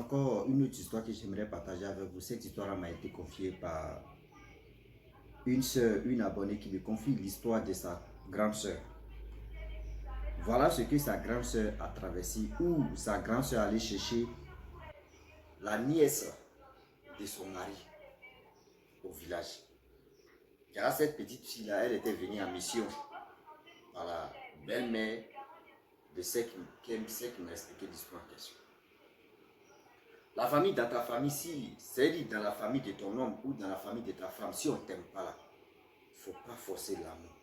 encore une autre histoire que j'aimerais partager avec vous. Cette histoire m'a été confiée par une soeur, une abonnée qui me confie l'histoire de sa grande soeur. Voilà ce que sa grande soeur a traversé, où sa grande soeur allait chercher la nièce de son mari au village. Car cette petite fille-là, elle était venue en mission par la belle-mère de celle qui m'a expliqué l'histoire en question. La famille dans ta famille, si c'est dans la famille de ton homme ou dans la famille de ta femme, si on ne t'aime pas là, il ne faut pas forcer l'amour.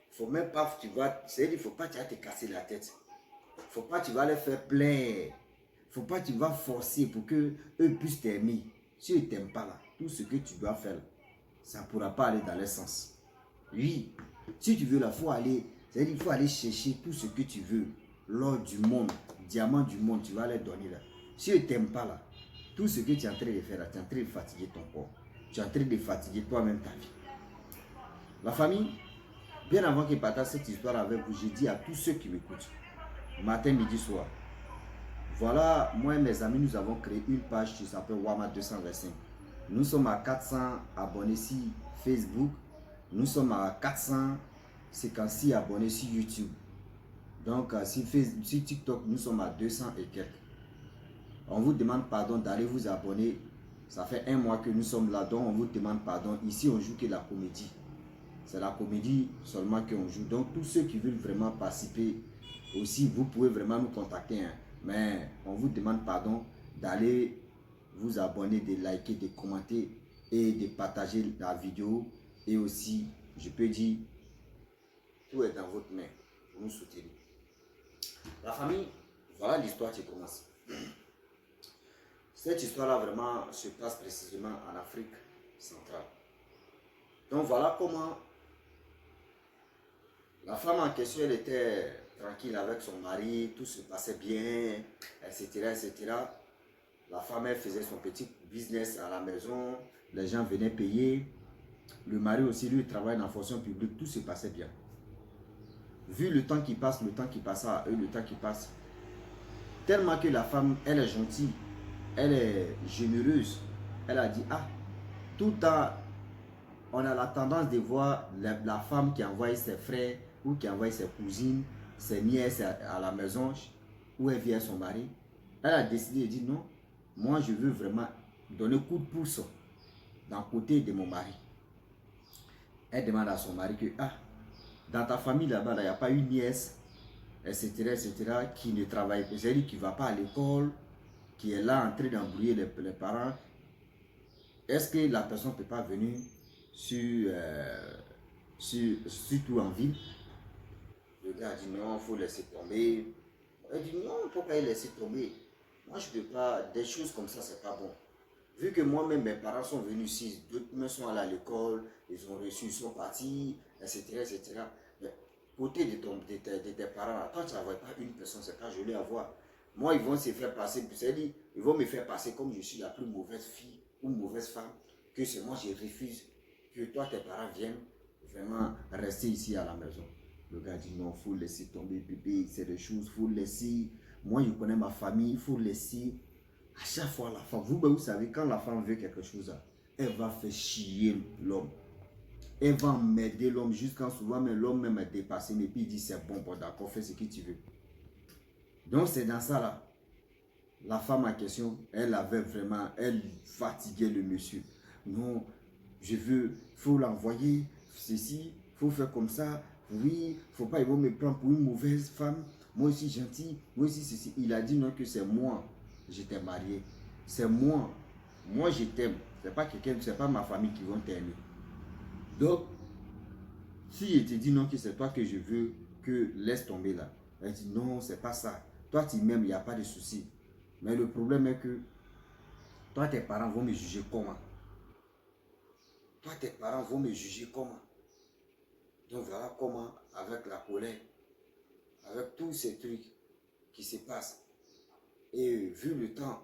Il ne faut même pas, il faut pas que tu vas te casser la tête. Il ne faut pas que tu vas les faire plaire. Il ne faut pas que tu vas forcer pour qu'eux puissent t'aimer. Si ils ne t'aiment pas là, tout ce que tu dois faire, ça ne pourra pas aller dans leur sens. Oui, si tu veux là, il faut aller chercher tout ce que tu veux. L'or du monde, diamant du monde, tu vas les donner là. Si ils ne t'aiment pas là, tout ce que tu es en train de faire là, tu es en train de fatiguer ton corps. Tu es en train de fatiguer toi-même ta vie. La famille, bien avant que je partage cette histoire avec vous, j'ai dit à tous ceux qui m'écoutent, matin, midi, soir, voilà, moi et mes amis, nous avons créé une page qui s'appelle Wama 225. Nous sommes à 400 abonnés sur Facebook. Nous sommes à 456 abonnés sur YouTube. Donc, sur TikTok, nous sommes à 200 et quelques. On vous demande pardon d'aller vous abonner. Ça fait un mois que nous sommes là, donc on vous demande pardon. Ici, on joue que la comédie. C'est la comédie seulement qu'on joue. Donc, tous ceux qui veulent vraiment participer aussi, vous pouvez vraiment nous contacter. Hein. Mais on vous demande pardon d'aller vous abonner, de liker, de commenter et de partager la vidéo. Et aussi, je peux dire, tout est dans votre main pour nous soutenir. La famille, voilà l'histoire qui commence. Cette histoire-là vraiment se passe précisément en Afrique centrale. Donc voilà comment la femme en question, elle était tranquille avec son mari, tout se passait bien, etc., etc. La femme, elle faisait son petit business à la maison, les gens venaient payer. Le mari aussi, lui, travaille dans la fonction publique, tout se passait bien. Vu le temps qui passe, le temps qui passe à eux, le temps qui passe, tellement que la femme, elle est gentille, elle est généreuse, elle a dit, ah, tout le temps, on a la tendance de voir la femme qui envoie ses frères ou qui envoie ses cousines, ses nièces à la maison où elle vient son mari. Elle a décidé de dire non, moi je veux vraiment donner coup de pouce dans le côté de mon mari. Elle demande à son mari que, ah, dans ta famille là-bas, il n'y a pas une nièce, etc., etc., qui ne travaille pas, c'est-à-dire qui ne va pas à l'école, qui est là en train d'embrouiller les parents. Est-ce que la personne ne peut pas venir surtout en ville? Le gars a dit non, il faut laisser tomber. Elle dit non, pourquoi laisser tomber? Moi, je ne peux pas, des choses comme ça, c'est pas bon. Vu que moi-même, mes parents sont venus ici, d'autres me sont allés à l'école, ils ont reçu, ils sont partis, etc., etc. Mais côté de tes parents, quand tu n'avais pas une personne, c'est pas joli à voir. Moi, ils vont se faire passer, c'est-à-dire, ils vont me faire passer comme je suis la plus mauvaise fille ou mauvaise femme, que c'est moi, je refuse que toi, tes parents viennent vraiment rester ici à la maison. Le gars dit non, il faut laisser tomber, bébé, c'est des choses, il faut laisser. Moi, je connais ma famille, il faut laisser. À chaque fois, la femme, vous savez, quand la femme veut quelque chose, elle va faire chier l'homme. Elle va m'aider l'homme jusqu'à souvent, mais l'homme même est dépassé, mais puis il dit c'est bon, bon d'accord, fais ce que tu veux. Donc c'est dans ça là. La femme en question, elle avait vraiment, elle fatiguait le monsieur. Non, je veux, il faut l'envoyer, ceci, il faut faire comme ça. Oui, il ne faut pas, ils vont me prendre pour une mauvaise femme. Moi aussi gentil, moi aussi ceci. Il a dit non que c'est moi, je t'ai marié. C'est moi, moi je t'aime. C'est pas quelqu'un, c'est pas ma famille qui vont t'aimer. Donc, si je te dis non que c'est toi que je veux, que laisse tomber là. Elle dit non, c'est pas ça. Toi tu m'aimes, il n'y a pas de souci. Mais le problème est que toi, tes parents vont me juger comment? Toi, tes parents vont me juger comment? Donc voilà comment, avec la colère, avec tous ces trucs qui se passent, et vu le temps,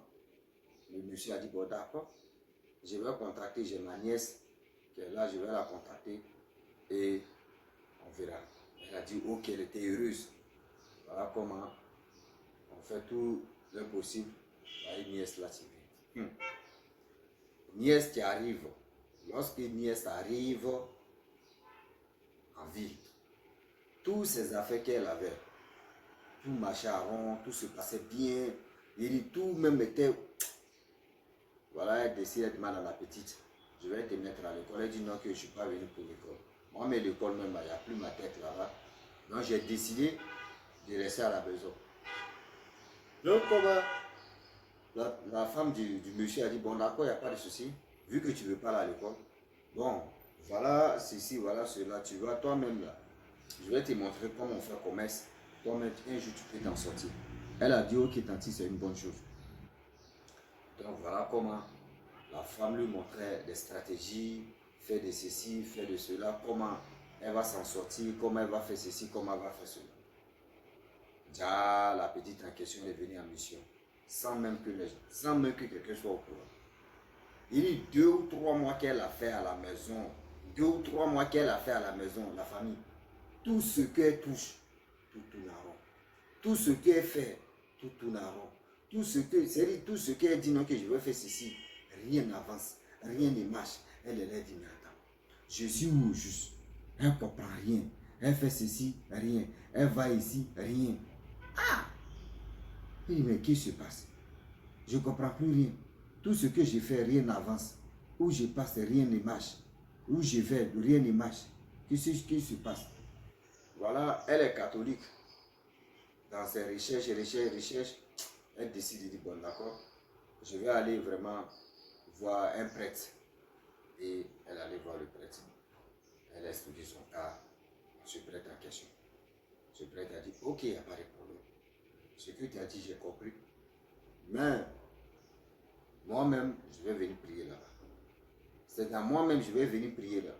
le monsieur a dit, bon d'accord, je vais contacter, j'ai ma nièce qui est là, je vais la contacter et on verra. Elle a dit, ok, elle était heureuse. Voilà comment on fait tout le possible Une nièce là, c'est bien. Nièce qui arrive. Lorsque nièce arrive en ville, tous ces affaires qu'elle avait, tout marchait à rond, tout se passait bien. Et tout même était... Voilà, elle décide de demander à la petite, je vais te mettre à l'école. Elle dit non, que je ne suis pas venu pour l'école. Moi, mais l'école même, il n'y a plus ma tête là-bas. Donc, j'ai décidé de rester à la maison. Donc, comment la femme du monsieur a dit, bon, d'accord, il n'y a pas de souci, vu que tu ne veux pas aller à l'école. Bon, voilà ceci, voilà cela, tu vas toi-même là. Je vais te montrer comment on fait commerce. Toi-même, un jour, tu peux t'en sortir. Elle a dit, ok, tanti, c'est une bonne chose. Donc, voilà comment la femme lui montrait des stratégies, fait de ceci, fait de cela, comment elle va s'en sortir, comment elle va faire ceci, comment elle va faire cela. Déjà, la petite en question est venue en mission, sans même que quelqu'un soit au courant. Il y a 2 ou 3 mois qu'elle a fait à la maison, 2 ou 3 mois qu'elle a fait à la maison, la famille. Tout ce qu'elle touche, tout tourne en rond. Tout ce qu'elle fait, tout tourne en rond. Tout ce qu'elle dit, non, que je veux faire ceci, rien n'avance, rien ne marche. Elle dit, mais attends, je suis où juste? Elle ne comprend rien. Elle fait ceci, rien. Elle va ici, rien. Ah! Il dit, mais qu'est-ce qui se passe? Je ne comprends plus rien. Tout ce que je fais, rien n'avance. Où je passe, rien ne marche. Où je vais, rien ne marche. Qu'est-ce qui se passe? Voilà, elle est catholique. Dans ses recherches, elle décide de dire, bon d'accord, je vais aller vraiment voir un prêtre. Et elle allait voir le prêtre. Elle a expliqué son cas à ce prêtre en question. Ce prêtre a dit, ok, il n'y a pas de problème. Ce que tu as dit, j'ai compris. Mais moi-même, je vais venir prier là-bas. C'est à moi-même, je vais venir prier là.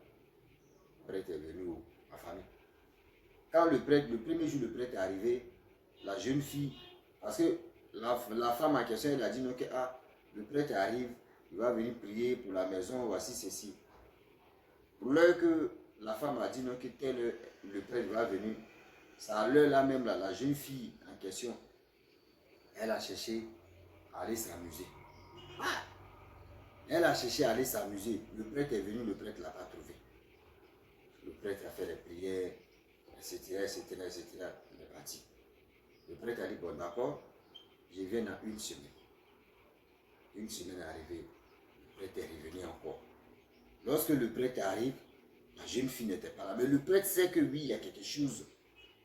Le prêtre est venu où? Ma famille. Quand le premier jour, le prêtre est arrivé, la jeune fille, parce que la femme en question, elle a dit non, que ah, le prêtre arrive, il va venir prier pour la maison, voici ceci. Pour l'heure que la femme a dit non, que le prêtre va venir, c'est à l'heure là même, la jeune fille en question, elle a cherché à aller s'amuser. Ah! Elle a cherché à aller s'amuser. Le prêtre est venu, le prêtre ne l'a pas trouvé. Le prêtre a fait les prières, etc., etc., etc. Il est parti. Le prêtre a dit, bon d'accord, je viens dans une semaine. Une semaine est arrivée, le prêtre est revenu encore. Lorsque le prêtre arrive, la jeune fille n'était pas là. Mais le prêtre sait que oui, il y a quelque chose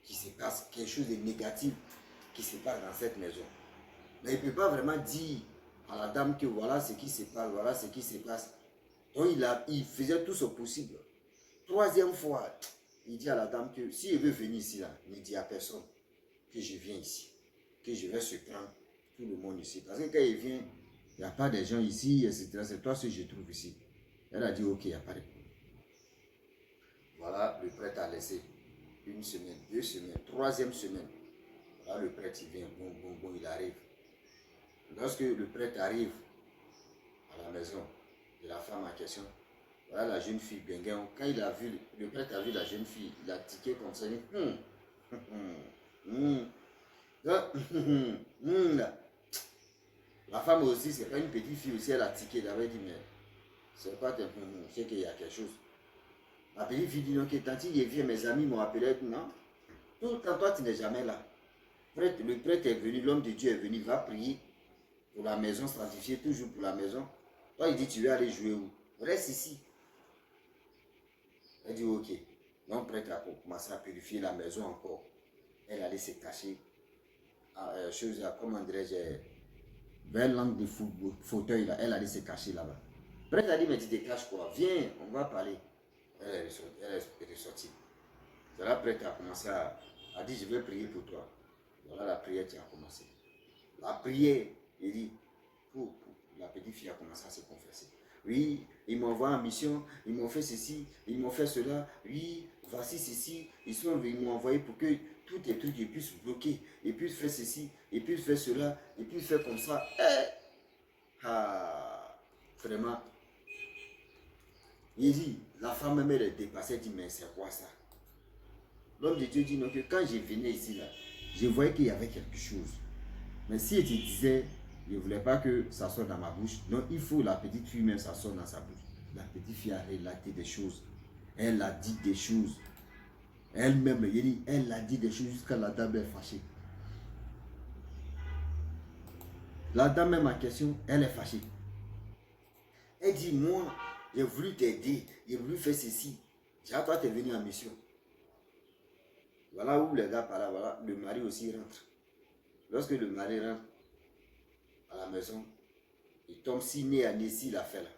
qui se passe, quelque chose de négatif qui se passe dans cette maison. Mais il ne peut pas vraiment dire à la dame que voilà ce qui se passe, voilà ce qui se passe. Donc il faisait tout ce possible. 3e fois, il dit à la dame que si elle veut venir ici, là, ne dit à personne que je viens ici, que je vais se prendre tout le monde ici. Parce que quand il vient, il n'y a pas de gens ici, etc. C'est toi ce que je trouve ici. Elle a dit ok, il n'y a pas de problème. Voilà, le prêtre a laissé 1 semaine, 2 semaines, 3e semaine. Voilà, le prêtre il vient, bon, il arrive. Lorsque le prêtre arrive à la maison de la femme en question, voilà la jeune fille, Benguin, quand il a vu, le prêtre a vu la jeune fille, il a tiqué comme ça, La femme aussi, c'est pas une petite fille aussi, elle a tiqué, elle avait dit, mais c'est pas c'est qu'il y a quelque chose. La petite fille dit, non, que tant il vient, mes amis m'ont appelé, non, tout le temps, toi tu n'es jamais là. Le prêtre est venu, l'homme de Dieu est venu, il va prier pour la maison, sanctifier toujours pour la maison. Toi, il dit, tu veux aller jouer où? Reste ici. Elle dit, ok. Donc, prêtre a commencé à purifier la maison encore. Elle allait se cacher. Comment dirais-je, vers l'angle du fauteuil, là, elle allait se cacher là-bas. Prêtre a dit, mais tu te caches quoi? Viens, on va parler. Elle est ressortie. C'est là, prêtre a commencé à dire, je vais prier pour toi. Voilà la prière qui a commencé. La prière, il dit, la petite fille a commencé à se confesser. Oui, ils m'envoient en mission, ils m'ont fait ceci, ils m'ont fait cela. Oui, voici ceci. Ils m'ont envoyé pour que tous les trucs ils puissent bloquer, ils puissent faire ceci, ils puissent faire cela, ils puissent faire comme ça. Vraiment. Il dit, la femme même elle est dépassée, elle dit, mais c'est quoi ça? L'homme de Dieu dit non, que quand je venais ici, là, je voyais qu'il y avait quelque chose. Mais si elle te disait, Je ne voulais pas que ça sorte dans ma bouche. Donc, il faut la petite fille même, ça sort dans sa bouche. La petite fille a relaté des choses. Elle a dit des choses. Elle-même, elle a dit des choses jusqu'à la dame est fâchée. La dame même en question, elle est fâchée. Elle dit, moi, j'ai voulu t'aider, j'ai voulu faire ceci. Déjà, toi, tu es venu en mission. Voilà où les gars parlent, voilà, le mari aussi rentre. Lorsque le mari rentre à la maison, il tombe si nez à nez s'il a fait là.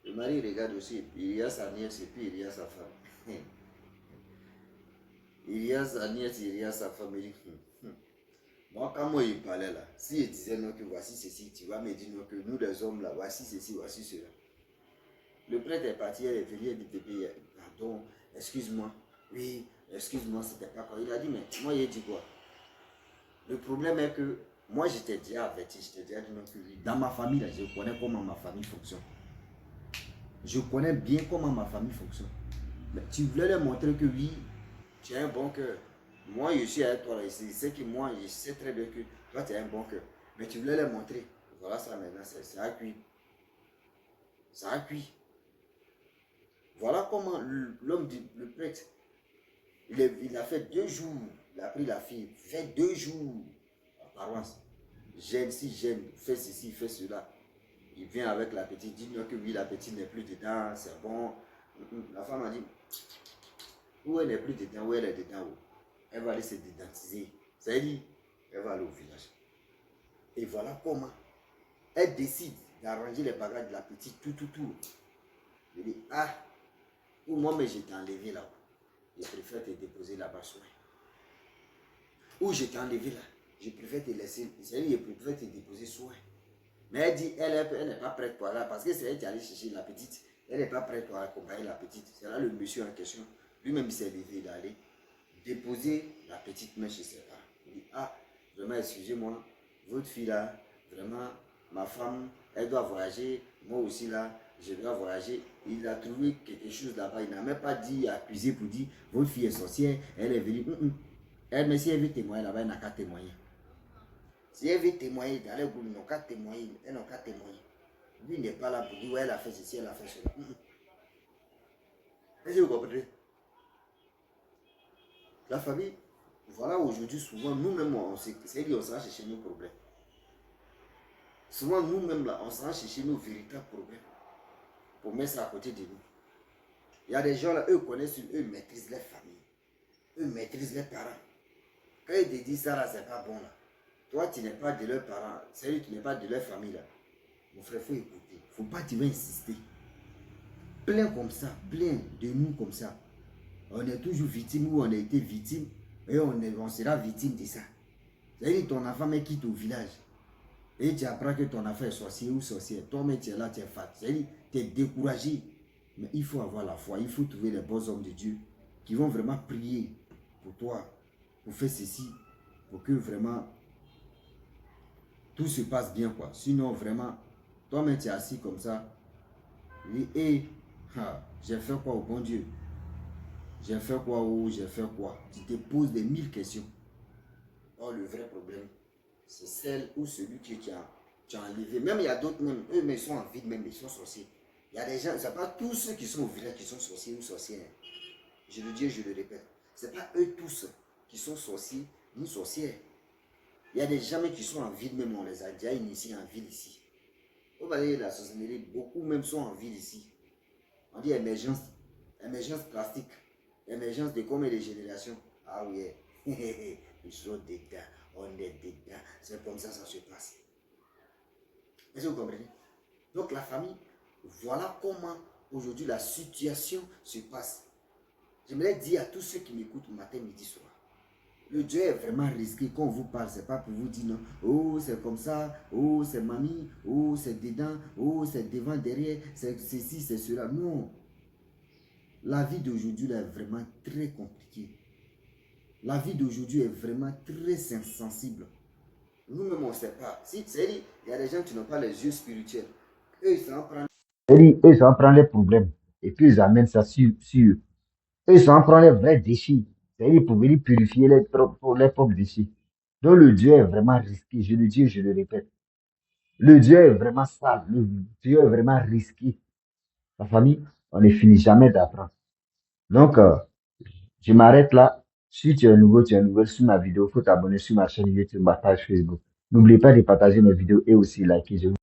Le mari regarde aussi, il y a sa nièce et puis il y a sa femme. Il y a sa nièce, il y a sa femme. Il dit, moi, quand moi il parlait là, si il disait non que voici ceci, tu vas me dire non que nous les hommes là, voici ceci, voici cela. Le prêtre est parti, elle est venue, elle dit, bébé, pardon, excuse-moi. Oui, excuse-moi, c'était pas quoi. Il a dit, mais moi, il a dit quoi? Le problème est que moi, j'étais déjà averti, j'étais déjà dit non que oui. Dans ma famille, là, je connais comment ma famille fonctionne. Je connais bien comment ma famille fonctionne. Mais tu voulais leur montrer que oui, tu as un bon cœur. Moi, je suis avec toi là, je sais que moi, je sais très bien que toi, tu as un bon cœur. Mais tu voulais leur montrer. Voilà ça maintenant, ça a cuit. Ça a cuit. Voilà comment l'homme, le prêtre, il a fait 2 jours. Il a pris la fille, fait 2 jours à paroisse. Gêne, si gêne, fait ceci, fait cela. Il vient avec la petite, dit que oui, la petite n'est plus dedans, c'est bon. La femme a dit, où elle n'est plus dedans, où elle est dedans, où elle va aller se dédentiser. Ça veut dire, elle va aller au village. Et voilà comment elle décide d'arranger les bagages de la petite, tout. Je dis, ah, ou moi, mais je t'ai enlevé là-haut. Je préfère te déposer là-bas soin. Ou je t'ai enlevé là. Je préfère te laisser. C'est-à-dire, je préfère te déposer soin. Mais elle dit, elle n'est pas prête pour aller, parce que c'est elle qui allait chercher la petite. Elle n'est pas prête pour accompagner la petite. C'est là le monsieur en question. Lui-même, il s'est levé d'aller déposer la petite main chez ses parents. Il dit, ah, vraiment, excusez-moi, votre fille là, vraiment, ma femme, elle doit voyager. Moi aussi là, je dois voyager. Il a trouvé quelque chose là-bas. Il n'a même pas dit, accusé pour dire, votre fille est sorcière, elle est venue. Elle, mais si elle veut témoigner là-bas, elle n'a qu'à témoigner. Si elle veut témoigner dans les groupes, ils n'ont qu'à témoigner. Elle n'a qu'à témoigner. Lui n'est pas là pour dire, ouais, elle a fait ceci, elle a fait cela. Est-ce que vous comprenez? La famille, voilà, aujourd'hui, souvent, nous-mêmes, on s'en va chercher nos problèmes. Souvent, nous-mêmes, là, on s'en va chercher nos véritables problèmes pour mettre ça à côté de nous. Il y a des gens, là, eux connaissent, eux maîtrisent leur famille. Eux maîtrisent leurs parents. Quand ils te disent ça, là, c'est pas bon, là. Toi, tu n'es pas de leurs parents. C'est-à-dire, tu n'es pas de leur famille, là. Mon frère, il faut écouter. Il ne faut pas, tu vas insister. Plein comme ça, plein de nous comme ça. On est toujours victime ou on a été victime et on sera victime de ça. C'est-à-dire ton enfant mais quitte au village et tu apprends que ton enfant est sorcier ou sorcière. Toi-même tu es là, tu es fat. C'est-à-dire tu es découragé. Mais il faut avoir la foi, il faut trouver les bons hommes de Dieu qui vont vraiment prier pour toi, pour faire ceci, pour que vraiment tout se passe bien quoi. Sinon vraiment, toi-même tu es assis comme ça. Et j'ai fait quoi au bon Dieu? J'ai fait quoi ou j'ai fait quoi? Tu te poses des 1000 questions. Or, le vrai problème, c'est celle ou celui que tu as enlevé. Même il y a d'autres, même eux, mais ils sont en vide, même ils sont sorciers. Il y a des gens, ce n'est pas tous ceux qui sont au village qui sont sorciers ou sorcières. Je le dis et je le répète. Ce n'est pas eux tous qui sont sorciers ni sorcières. Il y a des gens qui sont en vide, même on les a déjà initiés en ville ici. Vous voyez la société, beaucoup même sont en ville ici. On dit émergence plastique. Émergence de combien de générations? Ah oui, ils sont dedans, on est dedans. C'est comme ça se passe. Est-ce que vous comprenez? Donc la famille, voilà comment aujourd'hui la situation se passe. J'aimerais dire à tous ceux qui m'écoutent matin, midi, soir. Le Dieu est vraiment risqué. Quand on vous parle, ce n'est pas pour vous dire non. Oh, c'est comme ça. Oh, c'est mamie. Oh, c'est dedans. Oh, c'est devant, derrière. C'est ceci, c'est cela. Non. La vie d'aujourd'hui est vraiment très compliquée. La vie d'aujourd'hui est vraiment très sensible. Nous-mêmes, on ne sait pas. Si, il y a des gens qui n'ont pas les yeux spirituels. Eux, ils s'en prennent. Eux, ils s'en prennent les problèmes. Et puis, ils amènent ça sur eux. Eux, ils s'en prennent les vrais déchets. C'est-à-dire pour venir purifier les propres déchets. Donc, le Dieu est vraiment risqué. Je le dis et je le répète. Le Dieu est vraiment sale. Le Dieu est vraiment risqué. La famille, on ne finit jamais d'apprendre. Donc, je m'arrête là. Si tu es nouveau, tu es nouveau sur ma vidéo, il faut t'abonner sur ma chaîne YouTube, ma page Facebook. N'oubliez pas de partager mes vidéos et aussi liker.